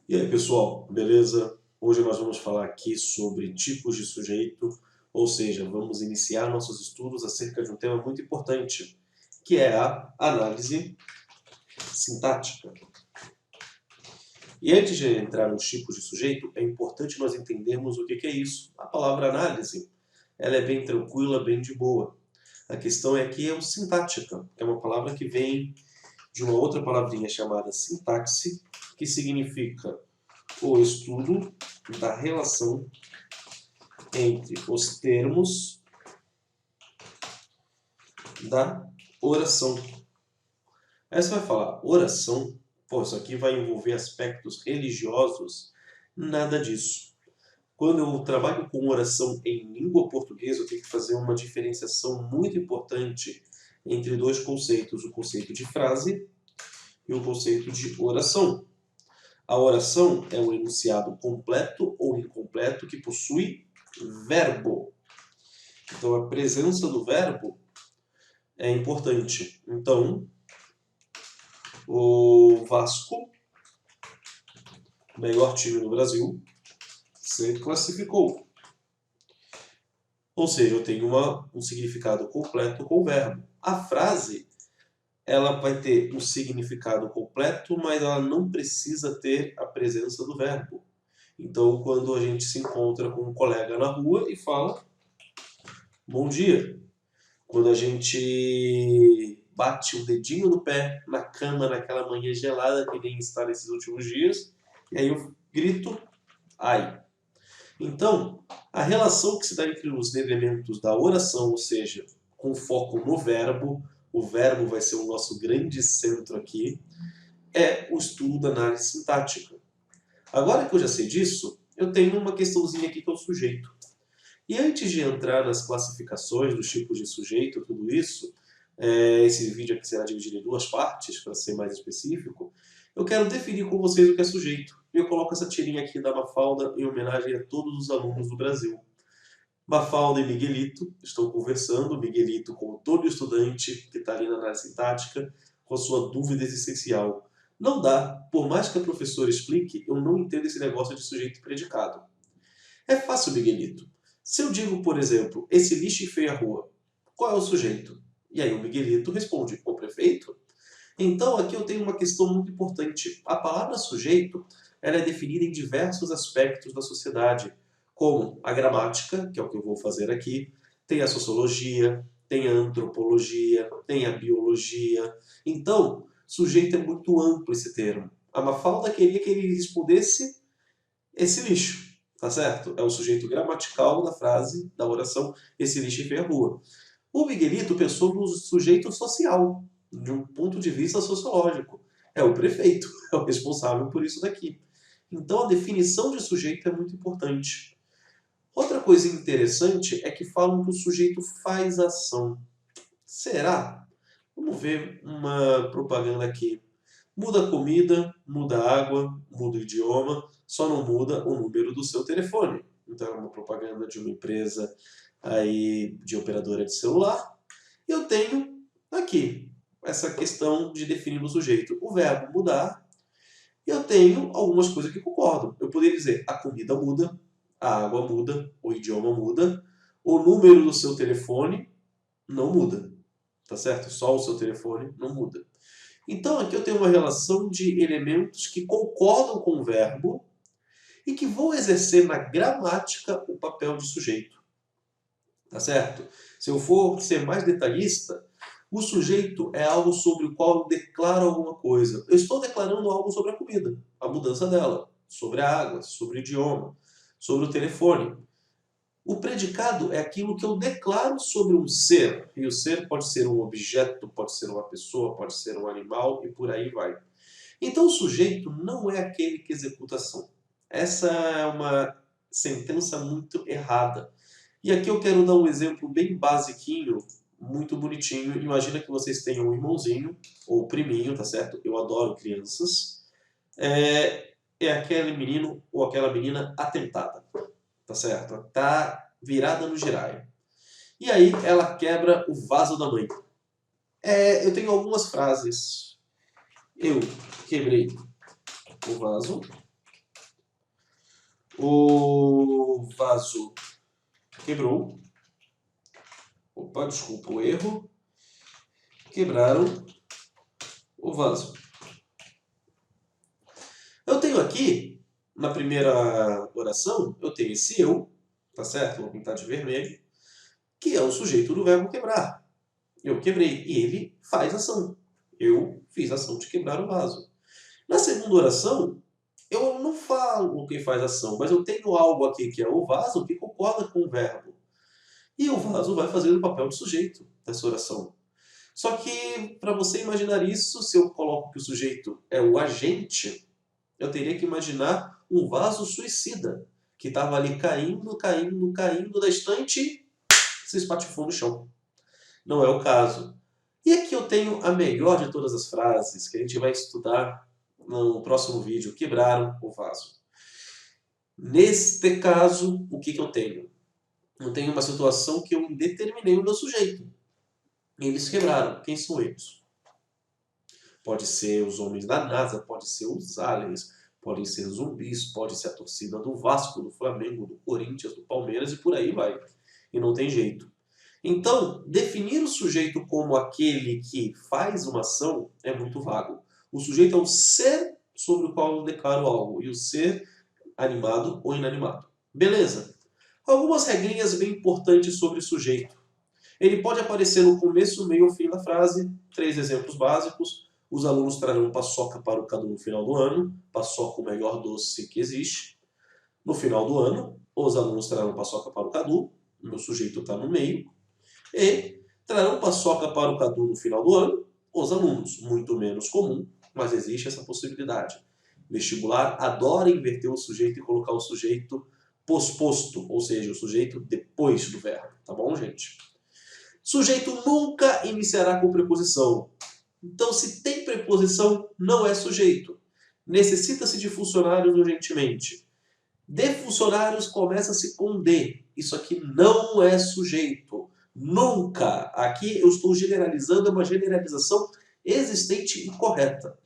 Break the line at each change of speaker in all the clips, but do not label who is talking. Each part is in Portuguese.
E aí, pessoal, beleza? Hoje nós vamos falar aqui sobre tipos de sujeito, ou seja, vamos iniciar nossos estudos acerca de um tema muito importante, que é a análise sintática. E antes de entrar nos tipos de sujeito, é importante nós entendermos o que é isso. A palavra análise, ela é bem tranquila, bem de boa. A questão é que é o sintática, que é uma palavra que vem de uma outra palavrinha chamada sintaxe, que significa o estudo da relação entre os termos da oração. Aí você vai falar, oração? Pô, isso aqui vai envolver aspectos religiosos? Nada disso. Quando eu trabalho com oração em língua portuguesa, eu tenho que fazer uma diferenciação muito importante entre dois conceitos, o conceito de frase e o conceito de oração. A oração é um enunciado completo ou incompleto que possui verbo. Então, a presença do verbo é importante. Então, o Vasco, melhor time do Brasil, se classificou. Ou seja, eu tenho um significado completo com o verbo. A frase, ela vai ter um significado completo, mas ela não precisa ter a presença do verbo. Então, quando a gente se encontra com um colega na rua e fala bom dia, quando a gente bate o dedinho no pé na cama naquela manhã gelada que nem está nesses últimos dias, e aí eu grito ai. Então, a relação que se dá entre os elementos da oração, ou seja, com foco no verbo, o verbo vai ser o nosso grande centro aqui, é o estudo da análise sintática. Agora que eu já sei disso, eu tenho uma questãozinha aqui que é o sujeito. E antes de entrar nas classificações dos tipos de sujeito, tudo isso, esse vídeo aqui será dividido em duas partes, para ser mais específico, eu quero definir com vocês o que é sujeito. E eu coloco essa tirinha aqui da Mafalda em homenagem a todos os alunos do Brasil. Mafalda e Miguelito estão conversando, Miguelito como todo estudante que está ali na análise sintática, com a sua dúvida existencial. Não dá, por mais que a professora explique, eu não entendo esse negócio de sujeito e predicado. É fácil, Miguelito. Se eu digo, por exemplo, esse lixo enfeia a rua, qual é o sujeito? E aí o Miguelito responde, o prefeito. Então aqui eu tenho uma questão muito importante. A palavra sujeito ela é definida em diversos aspectos da sociedade, como a gramática, que é o que eu vou fazer aqui, tem a sociologia, tem a antropologia, tem a biologia. Então, sujeito é muito amplo esse termo. A Mafalda queria que ele respondesse esse lixo. Tá certo? É o sujeito gramatical da frase, da oração, esse lixo enfeia a rua. O Miguelito pensou no sujeito social, de um ponto de vista sociológico. É o prefeito, é o responsável por isso daqui. Então a definição de sujeito é muito importante. Outra coisa interessante é que falam que o sujeito faz ação. Será? Vamos ver uma propaganda aqui. Muda a comida, muda a água, muda o idioma, só não muda o número do seu telefone. Então é uma propaganda de uma empresa aí de operadora de celular. E eu tenho aqui essa questão de definir o sujeito. O verbo mudar, e eu tenho algumas coisas que concordam. Eu poderia dizer a comida muda, a água muda, o idioma muda, o número do seu telefone não muda. Tá certo? Só o seu telefone não muda. Então aqui eu tenho uma relação de elementos que concordam com o verbo e que vão exercer na gramática o papel de sujeito. Tá certo? Se eu for ser mais detalhista, o sujeito é algo sobre o qual eu declaro alguma coisa. Eu estou declarando algo sobre a comida, a mudança dela, sobre a água, sobre o idioma, sobre o telefone. O predicado é aquilo que eu declaro sobre um ser. E o ser pode ser um objeto, pode ser uma pessoa, pode ser um animal e por aí vai. Então o sujeito não é aquele que executa a ação. Essa é uma sentença muito errada. E aqui eu quero dar um exemplo bem basiquinho, muito bonitinho. Imagina que vocês tenham um irmãozinho, ou priminho, tá certo? Eu adoro crianças. É aquele menino ou aquela menina atentada, tá certo? Tá virada no giraia. E aí ela quebra o vaso da mãe. Eu tenho algumas frases. Eu quebrei o vaso O vaso quebrou. Opa, desculpa o erro. Quebraram o vaso. Eu tenho aqui, na primeira oração, eu tenho esse eu, tá certo? Vou pintar de vermelho, que é o sujeito do verbo quebrar. Eu quebrei e ele faz ação. Eu fiz a ação de quebrar o vaso. Na segunda oração, eu não falo quem faz ação, mas eu tenho algo aqui que é o vaso que concorda com o verbo. E o vaso vai fazer o papel de sujeito dessa oração. Só que, para você imaginar isso, se eu coloco que o sujeito é o agente, eu teria que imaginar um vaso suicida, que estava ali caindo, caindo, caindo da estante e se espatifou no chão. Não é o caso. E aqui eu tenho a melhor de todas as frases, que a gente vai estudar no próximo vídeo, quebraram o vaso. Neste caso, o que eu tenho? Eu tenho uma situação que eu indeterminei o meu sujeito. Eles quebraram. Quem são eles? Pode ser os homens da NASA, pode ser os aliens, podem ser zumbis, pode ser a torcida do Vasco, do Flamengo, do Corinthians, do Palmeiras e por aí vai. E não tem jeito. Então, definir o sujeito como aquele que faz uma ação é muito vago. O sujeito é o ser sobre o qual eu declaro algo, e o ser animado ou inanimado. Beleza. Algumas regrinhas bem importantes sobre sujeito. Ele pode aparecer no começo, meio ou fim da frase. 3 exemplos básicos. Os alunos trarão paçoca para o Cadu no final do ano. Paçoca, o melhor doce que existe. No final do ano, os alunos trarão paçoca para o Cadu. O meu sujeito está no meio. E trarão paçoca para o Cadu no final do ano. Os alunos, muito menos comum, mas existe essa possibilidade. Vestibular adora inverter o sujeito e colocar o sujeito posposto, ou seja, o sujeito depois do verbo. Tá bom, gente? Sujeito nunca iniciará com preposição. Então, se tem preposição, não é sujeito. Necessita-se de funcionários urgentemente. De funcionários começa-se com de. Isso aqui não é sujeito. Nunca. Aqui eu estou generalizando, é uma generalização existente e correta.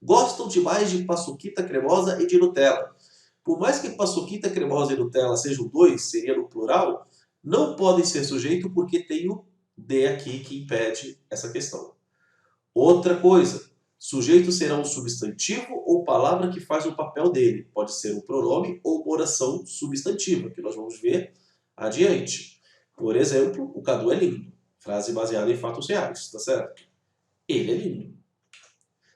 Gostam demais de paçoquita cremosa e de Nutella. Por mais que paçoquita cremosa e Nutella sejam dois, seria no plural, não podem ser sujeito porque tem o de aqui que impede essa questão. Outra coisa, sujeito será um substantivo ou palavra que faz o papel dele. Pode ser um pronome ou uma oração substantiva, que nós vamos ver adiante. Por exemplo, o Cadu é lindo. Frase baseada em fatos reais, tá certo? Ele é lindo.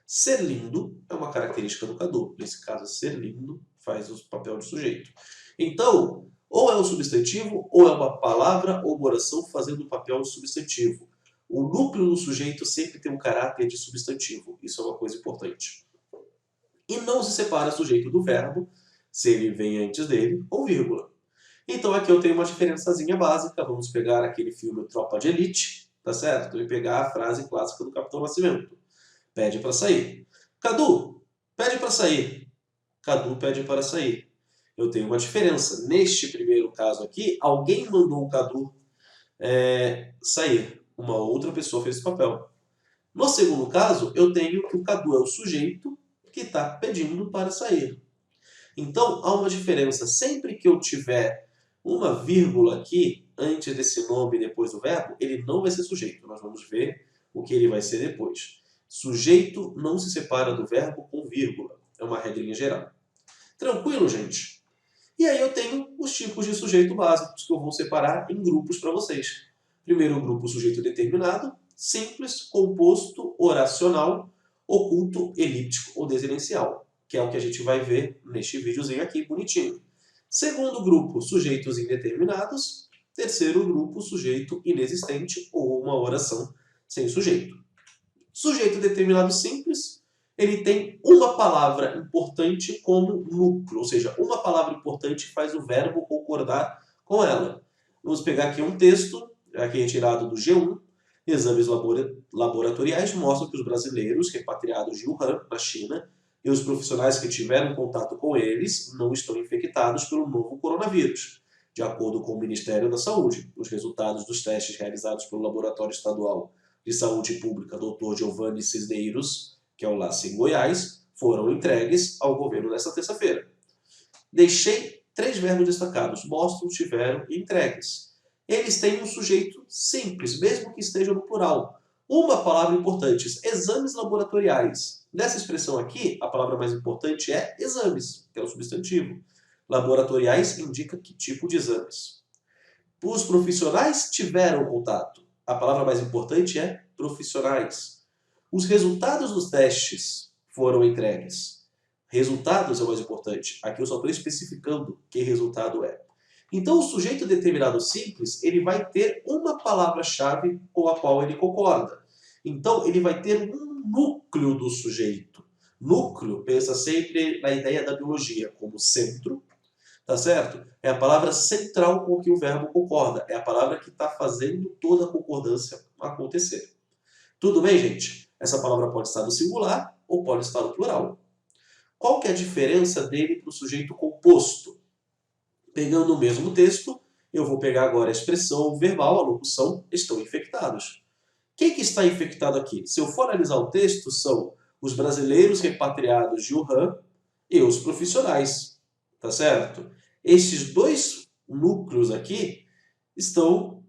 Ser lindo é uma característica do Cadu. Nesse caso, ser lindo faz o papel de sujeito. Então, ou é um substantivo, ou é uma palavra ou uma oração fazendo o papel de substantivo. O núcleo do sujeito sempre tem um caráter de substantivo. Isso é uma coisa importante. E não se separa sujeito do verbo, se ele vem antes dele, ou vírgula. Então aqui eu tenho uma diferençazinha básica. Vamos pegar aquele filme Tropa de Elite, tá certo? E pegar a frase clássica do Capitão Nascimento. Pede para sair. Cadu, pede para sair. Cadu pede para sair. Eu tenho uma diferença. Neste primeiro caso aqui, alguém mandou o Cadu sair. Uma outra pessoa fez esse papel. No segundo caso, eu tenho que o Cadu é o sujeito que está pedindo para sair. Então, há uma diferença. Sempre que eu tiver uma vírgula aqui, antes desse nome e depois do verbo, ele não vai ser sujeito. Nós vamos ver o que ele vai ser depois. Sujeito não se separa do verbo com vírgula. É uma regrinha geral. Tranquilo, gente? E aí eu tenho os tipos de sujeito básicos que eu vou separar em grupos para vocês. Primeiro grupo, sujeito determinado, simples, composto, oracional, oculto, elíptico ou desinencial, que é o que a gente vai ver neste videozinho aqui, bonitinho. Segundo grupo, sujeitos indeterminados. Terceiro grupo, sujeito inexistente ou uma oração sem sujeito. Sujeito determinado simples, ele tem uma palavra importante como núcleo, ou seja, uma palavra importante faz o verbo concordar com ela. Vamos pegar aqui um texto, aqui retirado do G1. Exames laboratoriais mostram que os brasileiros repatriados de Wuhan, na China, e os profissionais que tiveram contato com eles não estão infectados pelo novo coronavírus. De acordo com o Ministério da Saúde, os resultados dos testes realizados pelo Laboratório Estadual de Saúde Pública Dr. Giovanni Cisneiros, que é o LACE em Goiás, foram entregues ao governo nesta terça-feira. Deixei 3 verbos destacados. Mostram, tiveram e entregues. Eles têm um sujeito simples, mesmo que esteja no plural. Uma palavra importante, exames laboratoriais. Nessa expressão aqui, a palavra mais importante é exames, que é o substantivo. Laboratoriais indica que tipo de exames. Os profissionais tiveram contato. A palavra mais importante é profissionais. Os resultados dos testes foram entregues. Resultados é o mais importante. Aqui eu só estou especificando que resultado é. Então, o sujeito determinado simples, ele vai ter uma palavra-chave com a qual ele concorda. Então, ele vai ter um núcleo do sujeito. Núcleo, pensa sempre na ideia da biologia, como centro, tá certo? É a palavra central com que o verbo concorda. É a palavra que está fazendo toda a concordância acontecer. Tudo bem, gente? Essa palavra pode estar no singular ou pode estar no plural. Qual que é a diferença dele para o sujeito composto? Pegando o mesmo texto, eu vou pegar agora a expressão verbal, a locução, estão infectados. Quem que está infectado aqui? Se eu for analisar o texto, são os brasileiros repatriados de Wuhan e os profissionais, tá certo? Estes dois núcleos aqui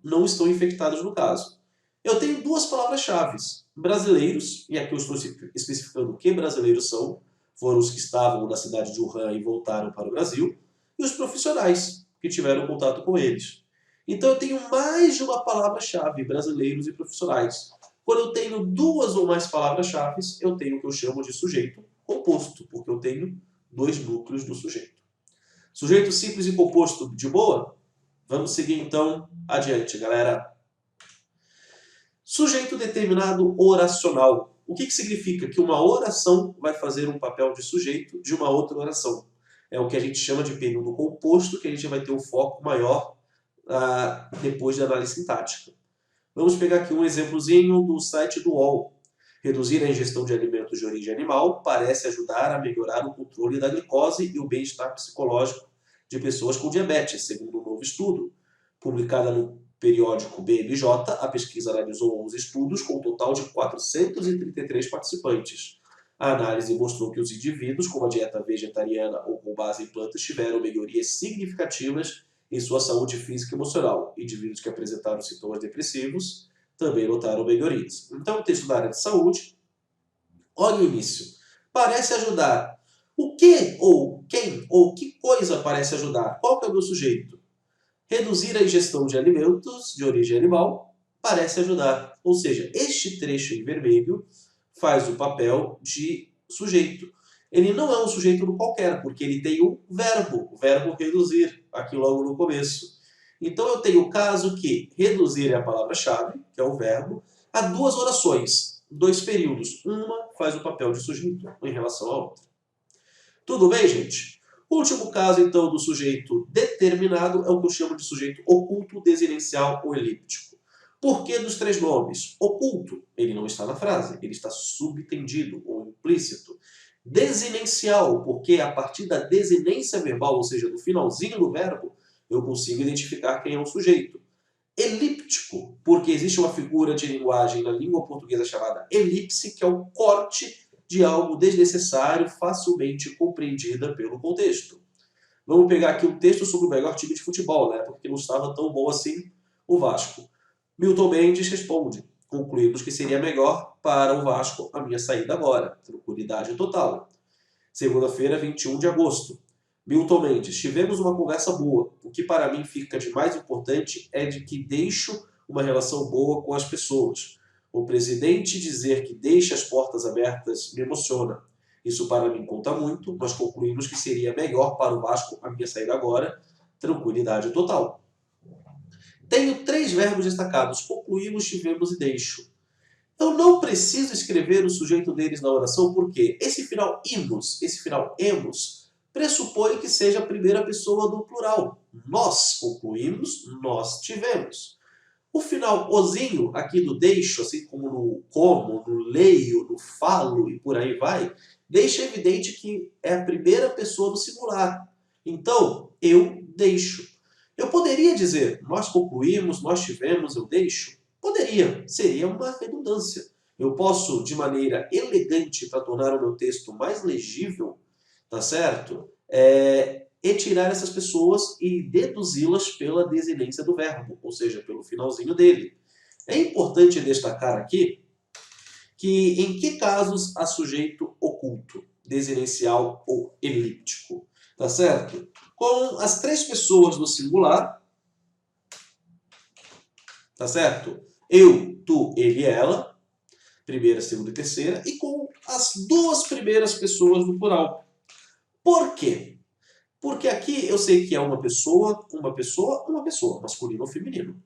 não estão infectados no caso. Eu tenho duas palavras-chave, brasileiros, e aqui eu estou especificando que brasileiros são, foram os que estavam na cidade de Wuhan e voltaram para o Brasil, e os profissionais, que tiveram contato com eles. Então eu tenho mais de uma palavra-chave, brasileiros e profissionais. Quando eu tenho duas ou mais palavras-chave, eu tenho o que eu chamo de sujeito composto, porque eu tenho dois núcleos do sujeito. Sujeito simples e composto de boa? Vamos seguir então adiante, galera. Sujeito determinado oracional. O que significa? Que uma oração vai fazer um papel de sujeito de uma outra oração. É o que a gente chama de período composto, que a gente vai ter um foco maior depois da análise sintática. Vamos pegar aqui um exemplozinho do site do UOL. Reduzir a ingestão de alimentos de origem animal parece ajudar a melhorar o controle da glicose e o bem-estar psicológico de pessoas com diabetes, segundo um novo estudo. Publicada no periódico BMJ, a pesquisa analisou 11 estudos com um total de 433 participantes. A análise mostrou que os indivíduos com uma dieta vegetariana ou com base em plantas tiveram melhorias significativas em sua saúde física e emocional. Indivíduos que apresentaram sintomas depressivos também notaram melhorias. Então, o texto da área de saúde, olha o início. Parece ajudar. O que ou quem ou que coisa parece ajudar? Qual que é o meu sujeito? Reduzir a ingestão de alimentos de origem animal parece ajudar. Ou seja, este trecho em vermelho faz o papel de sujeito. Ele não é um sujeito qualquer, porque ele tem um verbo, o verbo reduzir, aqui logo no começo. Então eu tenho o caso que reduzir é a palavra-chave, que é o verbo, há duas orações, dois períodos. Uma faz o papel de sujeito em relação à outra. Tudo bem, gente? O último caso, então, do sujeito determinado é o que eu chamo de sujeito oculto, desinencial ou elíptico. Por que dos três nomes? Oculto, ele não está na frase, ele está subtendido ou implícito. Desinencial, porque a partir da desinência verbal, ou seja, do finalzinho do verbo, eu consigo identificar quem é o sujeito. Elíptico, porque existe uma figura de linguagem na língua portuguesa chamada elipse, que é o corte de algo desnecessário, facilmente compreendida pelo contexto. Vamos pegar aqui um texto sobre o melhor time de futebol, né? Porque não estava tão bom assim o Vasco. Milton Mendes responde: concluímos que seria melhor para o Vasco a minha saída agora. Tranquilidade total. Segunda-feira, 21 de agosto. Milton Mendes: tivemos uma conversa boa. O que para mim fica de mais importante é de que deixo uma relação boa com as pessoas. O presidente dizer que deixa as portas abertas me emociona. Isso para mim conta muito, mas concluímos que seria melhor para o Vasco a minha saída agora. Tranquilidade total. Tenho 3 verbos destacados: concluímos, tivemos e deixo. Eu não preciso escrever o sujeito deles na oração, porque esse final imos, esse final emos, pressupõe que seja a primeira pessoa do plural. Nós concluímos, nós tivemos. O final ozinho aqui do deixo, assim como no como, no leio, no falo e por aí vai, deixa evidente que é a primeira pessoa do singular. Então, eu deixo. Eu poderia dizer, nós concluímos, nós tivemos, eu deixo? Poderia, seria uma redundância. Eu posso, de maneira elegante, para tornar o meu texto mais legível, tá certo? e tirar essas pessoas e deduzi-las pela desinência do verbo, ou seja, pelo finalzinho dele. É importante destacar aqui que em que casos há sujeito oculto, desinencial ou elíptico, tá certo? Com as 3 pessoas do singular, tá certo? Eu, tu, ele e ela, primeira, segunda e terceira, e com as 2 primeiras pessoas do plural. Por quê? Porque aqui eu sei que é uma pessoa, masculino ou feminino.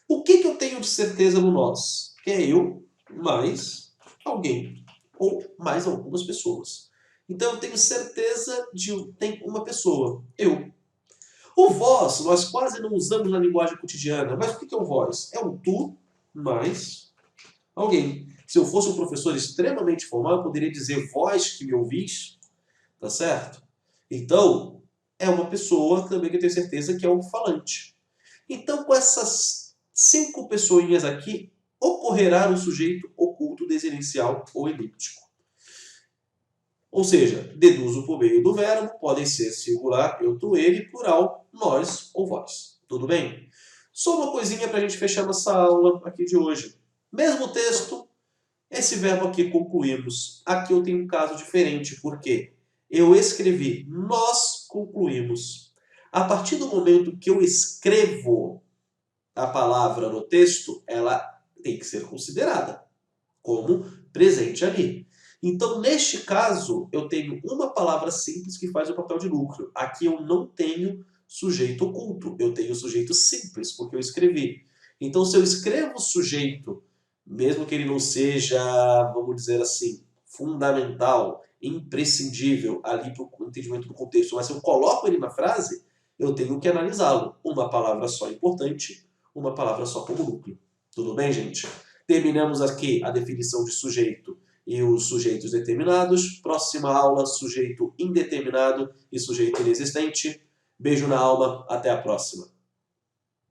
O que eu tenho de certeza no nós? Que é eu mais alguém ou mais algumas pessoas. Então eu tenho certeza de tem uma pessoa, eu. O vós, nós quase não usamos na linguagem cotidiana, mas o que é o vós? É um tu mais alguém. Se eu fosse um professor extremamente formal, eu poderia dizer vós que me ouvis, tá certo? Então, é uma pessoa também que eu tenho certeza que é um falante. Então, com essas 5 pessoinhas aqui, ocorrerá um sujeito oculto, desinencial ou elíptico. Ou seja, deduzo por meio do verbo, podem ser singular, eu, tu, ele, plural, nós ou vós. Tudo bem? Só uma coisinha para a gente fechar nossa aula aqui de hoje. Mesmo texto, esse verbo aqui concluímos. Aqui eu tenho um caso diferente, porque eu escrevi, nós concluímos. A partir do momento que eu escrevo a palavra no texto, ela tem que ser considerada como presente ali. Então, neste caso, eu tenho uma palavra simples que faz o papel de núcleo. Aqui eu não tenho sujeito oculto, eu tenho sujeito simples, porque eu escrevi. Então, se eu escrevo o sujeito, mesmo que ele não seja, vamos dizer assim, fundamental, imprescindível ali para o entendimento do contexto, mas se eu coloco ele na frase, eu tenho que analisá-lo. Uma palavra só importante, uma palavra só como núcleo. Tudo bem, gente? Terminamos aqui a definição de sujeito e os sujeitos determinados. Próxima aula, sujeito indeterminado e sujeito inexistente. Beijo na alma, até a próxima.